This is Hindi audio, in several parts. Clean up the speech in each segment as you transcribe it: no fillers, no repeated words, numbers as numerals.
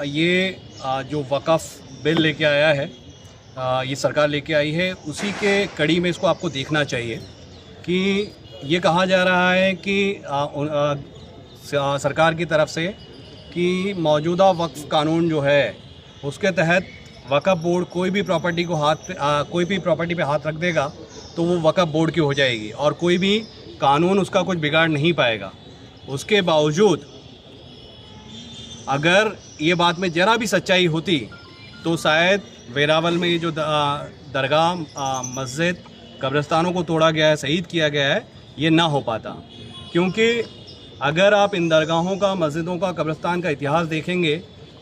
ये जो वक़्फ़ बिल लेके आया है, ये सरकार लेके आई है, उसी के कड़ी में इसको आपको देखना चाहिए कि ये कहा जा रहा है कि सरकार की तरफ से कि मौजूदा वक्फ़ कानून जो है उसके तहत वक़्फ़ बोर्ड कोई भी प्रॉपर्टी पे हाथ रख देगा तो वो वक़्फ़ बोर्ड की हो जाएगी और कोई भी कानून उसका कुछ बिगाड़ नहीं पाएगा। उसके बावजूद अगर ये बात में ज़रा भी सच्चाई होती तो शायद वेरावल में ये जो दरगाह, मस्जिद, कब्रिस्तानों को तोड़ा गया है, शहीद किया गया है, ये ना हो पाता। क्योंकि अगर आप इन दरगाहों का, मस्जिदों का, कब्रिस्तान का इतिहास देखेंगे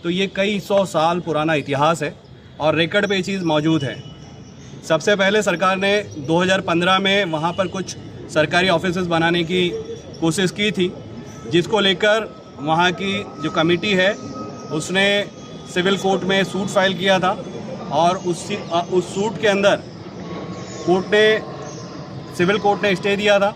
तो ये कई सौ साल पुराना इतिहास है और रिकॉर्ड पे ये चीज़ मौजूद है। सबसे पहले सरकार ने 2015 में वहाँ पर कुछ सरकारी ऑफिसेज बनाने की कोशिश की थी, जिसको लेकर वहाँ की जो कमेटी है उसने सिविल कोर्ट में सूट फाइल किया था और उस सूट के अंदर सिविल कोर्ट ने स्टे दिया था।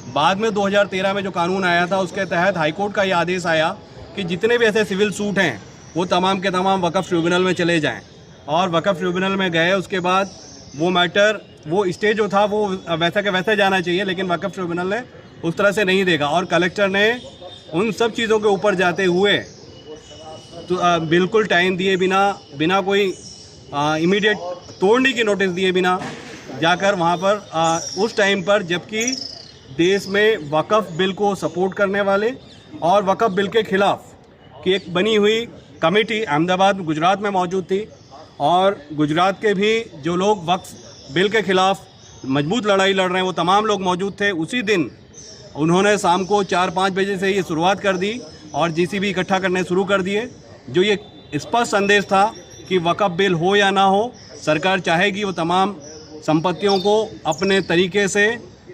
बाद में 2013 में जो कानून आया था उसके तहत हाई कोर्ट का ये आदेश आया कि जितने भी ऐसे सिविल सूट हैं वो तमाम के तमाम वक़्फ़ ट्रिब्यूनल में चले जाएं और वक़्फ़ ट्रिब्यूनल में गए। उसके बाद वो मैटर, वो स्टे जो था वो वैसा के वैसे जाना चाहिए, लेकिन वक़्फ़ ट्रिब्यूनल ने उस तरह से नहीं देखा और कलेक्टर ने उन सब चीज़ों के ऊपर जाते हुए तो बिल्कुल टाइम दिए बिना कोई इमीडिएट तोड़ने की नोटिस दिए बिना जाकर वहाँ पर उस टाइम पर, जबकि देश में वक़्फ़ बिल को सपोर्ट करने वाले और वक़्फ़ बिल के ख़िलाफ़ की एक बनी हुई कमेटी अहमदाबाद, गुजरात में मौजूद थी और गुजरात के भी जो लोग वक़्फ़ बिल के ख़िलाफ़ मजबूत लड़ाई लड़ रहे हैं वो तमाम लोग मौजूद थे। उसी दिन उन्होंने शाम को 4-5 बजे से ये शुरुआत कर दी और JCB इकट्ठा करने शुरू कर दिए। जो ये स्पष्ट संदेश था कि वक़्फ़ बिल हो या ना हो, सरकार चाहेगी वो तमाम संपत्तियों को अपने तरीके से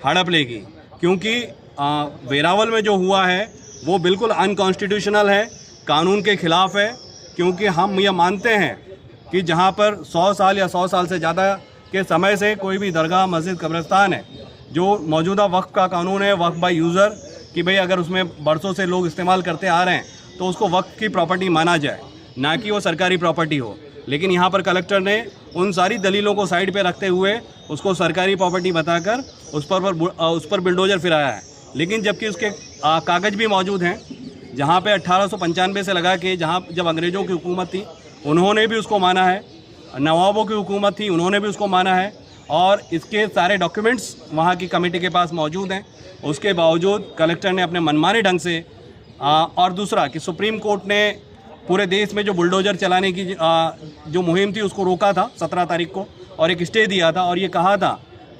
हड़प लेगी, क्योंकि वेरावल में जो हुआ है वो बिल्कुल अनकॉन्स्टिट्यूशनल है, कानून के ख़िलाफ़ है। क्योंकि हम ये मानते हैं कि जहाँ पर 100 साल या 100 साल से ज़्यादा के समय से कोई भी दरगाह, मस्जिद, कब्रिस्तान है, जो मौजूदा वक्फ़ का कानून है, वक्फ़ बाय यूज़र, कि भाई अगर उसमें बरसों से लोग इस्तेमाल करते आ रहे हैं तो उसको वक्फ़ की प्रॉपर्टी माना जाए, ना कि वो सरकारी प्रॉपर्टी हो। लेकिन यहाँ पर कलेक्टर ने उन सारी दलीलों को साइड पे रखते हुए उसको सरकारी प्रॉपर्टी बताकर उस पर बिल्डोजर फिराया है। लेकिन जबकि उसके कागज़ भी मौजूद हैं, जहाँ पे 1895 से लगा के, जहाँ जब अंग्रेज़ों की हुकूमत थी उन्होंने भी उसको माना है, नवाबों की हुकूमत थी उन्होंने भी उसको माना है और इसके सारे डॉक्यूमेंट्स वहाँ की कमेटी के पास मौजूद हैं। उसके बावजूद कलेक्टर ने अपने मनमाने ढंग से और दूसरा कि सुप्रीम कोर्ट ने पूरे देश में जो बुलडोज़र चलाने की जो मुहिम थी उसको रोका था 17 तारीख को और एक स्टे दिया था और ये कहा था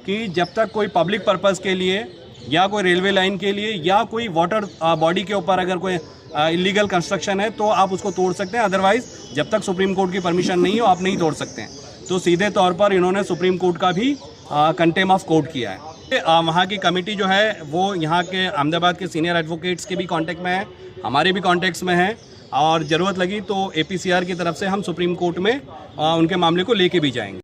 कि जब तक कोई पब्लिक पर्पज़ के लिए या कोई रेलवे लाइन के लिए या कोई वाटर बॉडी के ऊपर अगर कोई इलीगल कंस्ट्रक्शन है तो आप उसको तोड़ सकते हैं, अदरवाइज़ जब तक सुप्रीम कोर्ट की परमिशन नहीं हो आप नहीं तोड़ सकते हैं। तो सीधे तौर पर इन्होंने सुप्रीम कोर्ट का भी कंटेम ऑफ कोर्ट किया है। वहाँ की कमेटी जो है वो यहाँ के अहमदाबाद के सीनियर एडवोकेट्स के भी कांटेक्ट में है, हमारे भी कांटेक्ट्स में है और ज़रूरत लगी तो APCR की तरफ से हम सुप्रीम कोर्ट में उनके मामले को लेके भी जाएंगे।